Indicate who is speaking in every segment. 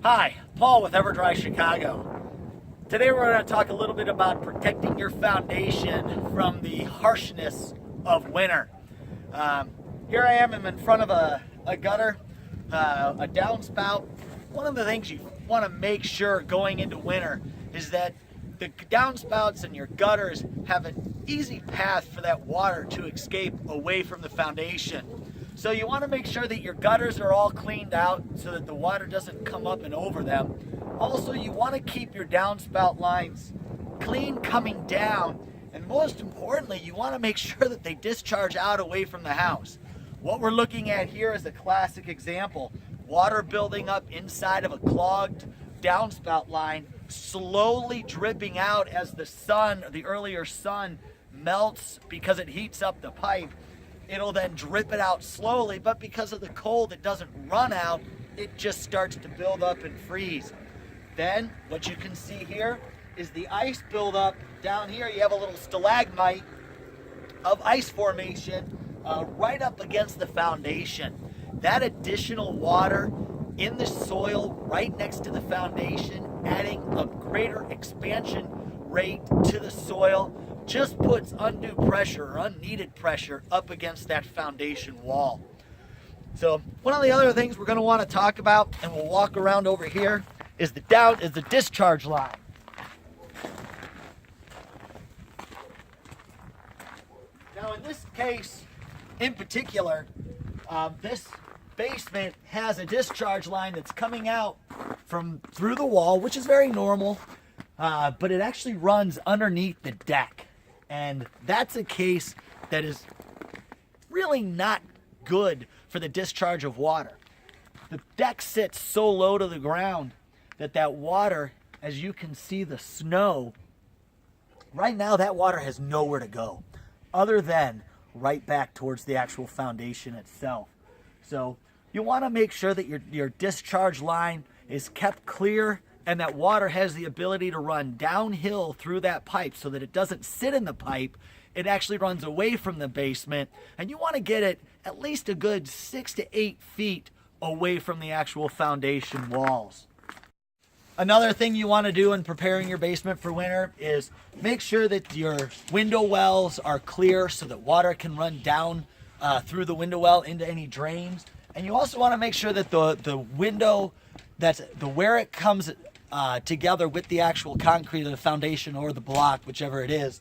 Speaker 1: Hi, Paul with Everdry Chicago. Today we're going to talk a little bit about protecting your foundation from the harshness of winter. Here I am, I'm in front of a gutter, a downspout. One of the things you want to make sure going into winter is that the downspouts and your gutters have an easy path for that water to escape away from the foundation. So you want to make sure that your gutters are all cleaned out so that the water doesn't come up and over them. Also, you want to keep your downspout lines clean coming down, and most importantly, you want to make sure that they discharge out away from the house. What we're looking at here is a classic example. Water building up inside of a clogged downspout line, slowly dripping out as the sun, or the earlier sun, melts because it heats up the pipe. It'll then drip it out slowly, but because of the cold, it doesn't run out. It just starts to build up and freeze. Then what you can see here is the ice buildup. Down here you have a little stalagmite of ice formation right up against the foundation. That additional water in the soil right next to the foundation, adding a greater expansion rate to the soil, just puts undue pressure or unneeded pressure up against that foundation wall. So one of the other things we're going to want to talk about, and we'll walk around over here, is the discharge line. Now in this case in particular, this basement has a discharge line that's coming out from through the wall, which is very normal, but it actually runs underneath the deck. And that's a case that is really not good for the discharge of water. The deck sits so low to the ground that water, as you can see the snow, right now that water has nowhere to go other than right back towards the actual foundation itself. So you want to make sure that your discharge line is kept clear and that water has the ability to run downhill through that pipe so that it doesn't sit in the pipe. It actually runs away from the basement, and you want to get it at least a good 6 to 8 feet away from the actual foundation walls. Another thing you want to do in preparing your basement for winter is make sure that your window wells are clear so that water can run down through the window well into any drains. And you also want to make sure that the window, where it comes together with the actual concrete of the foundation or the block, whichever it is,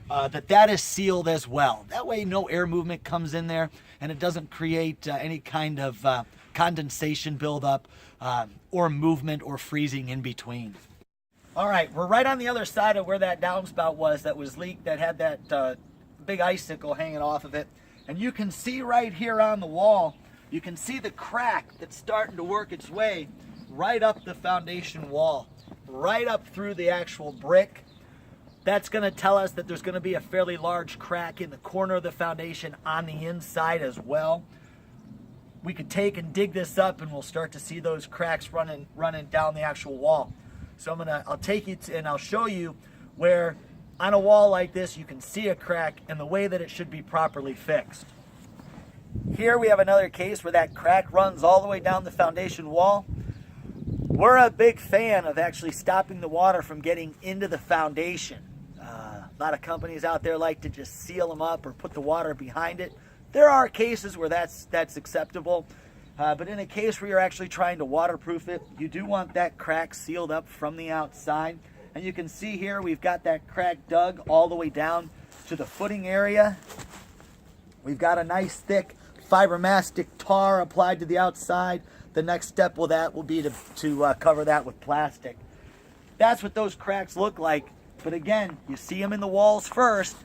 Speaker 1: that is sealed as well. That way no air movement comes in there and it doesn't create any kind of condensation buildup or movement or freezing in between. All right, we're right on the other side of where that downspout was that was leaked, that had that big icicle hanging off of it. And you can see right here on the wall, you can see the crack that's starting to work its way right up the foundation wall, right up through the actual brick. That's going to tell us that there's going to be a fairly large crack in the corner of the foundation on the inside as well. We could take and dig this up and we'll start to see those cracks running down the actual wall. So I'll take you and I'll show you where on a wall like this you can see a crack and the way that it should be properly fixed. Here we have another case where that crack runs all the way down the foundation wall. We're a big fan of actually stopping the water from getting into the foundation. A lot of companies out there like to just seal them up or put the water behind it. There are cases where that's acceptable, but in a case where you're actually trying to waterproof it, you do want that crack sealed up from the outside. And you can see here we've got that crack dug all the way down to the footing area. We've got a nice thick fibromastic tar applied to the outside. The next step will be to cover that with plastic. That's what those cracks look like. But again, you see them in the walls first,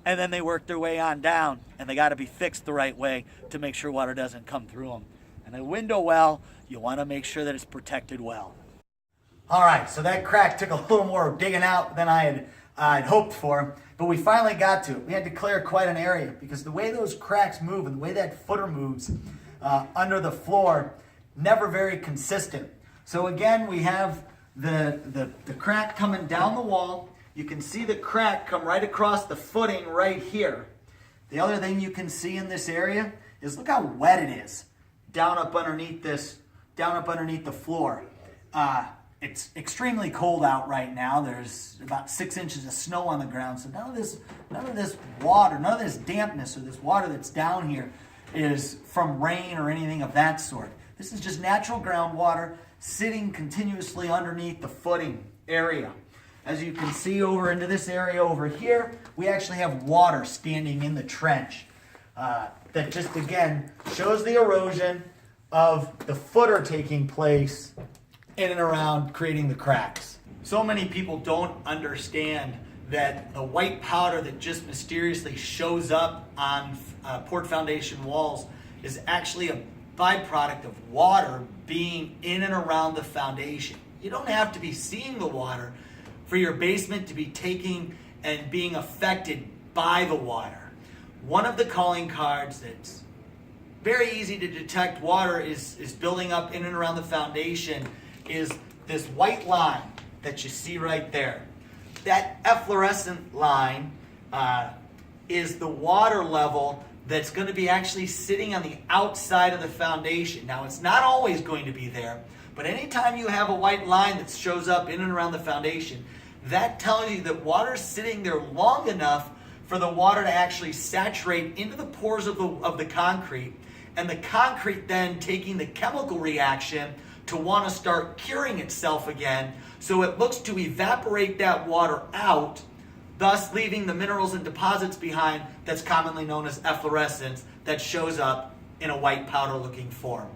Speaker 1: and then they work their way on down, and they got to be fixed the right way to make sure water doesn't come through them. And a window well, you want to make sure that it's protected well. All right, so that crack took a little more digging out than I had hoped for, but we finally got to it. We had to clear quite an area because the way those cracks move and the way that footer moves under the floor, never very consistent. So again, we have the crack coming down the wall. You can see the crack come right across the footing right here. The other thing you can see in this area is look how wet it is down up underneath the floor. It's extremely cold out right now. There's about 6 inches of snow on the ground. So none of this water, none of this dampness or this water that's down here is from rain or anything of that sort. This is just natural groundwater sitting continuously underneath the footing area. As you can see over into this area over here, we actually have water standing in the trench. That just again shows the erosion of the footer taking place in and around creating the cracks. So many people don't understand that the white powder that just mysteriously shows up on port foundation walls is actually a byproduct of water being in and around the foundation. You don't have to be seeing the water for your basement to be taking and being affected by the water. One of the calling cards that's very easy to detect water is building up in and around the foundation is this white line that you see right there. That efflorescent line is the water level that's going to be actually sitting on the outside of the foundation. Now, it's not always going to be there, but anytime you have a white line that shows up in and around the foundation, that tells you that water's sitting there long enough for the water to actually saturate into the pores of the concrete, and the concrete then taking the chemical reaction to want to start curing itself again, so it looks to evaporate that water out, thus leaving the minerals and deposits behind that's commonly known as efflorescence that shows up in a white powder looking form.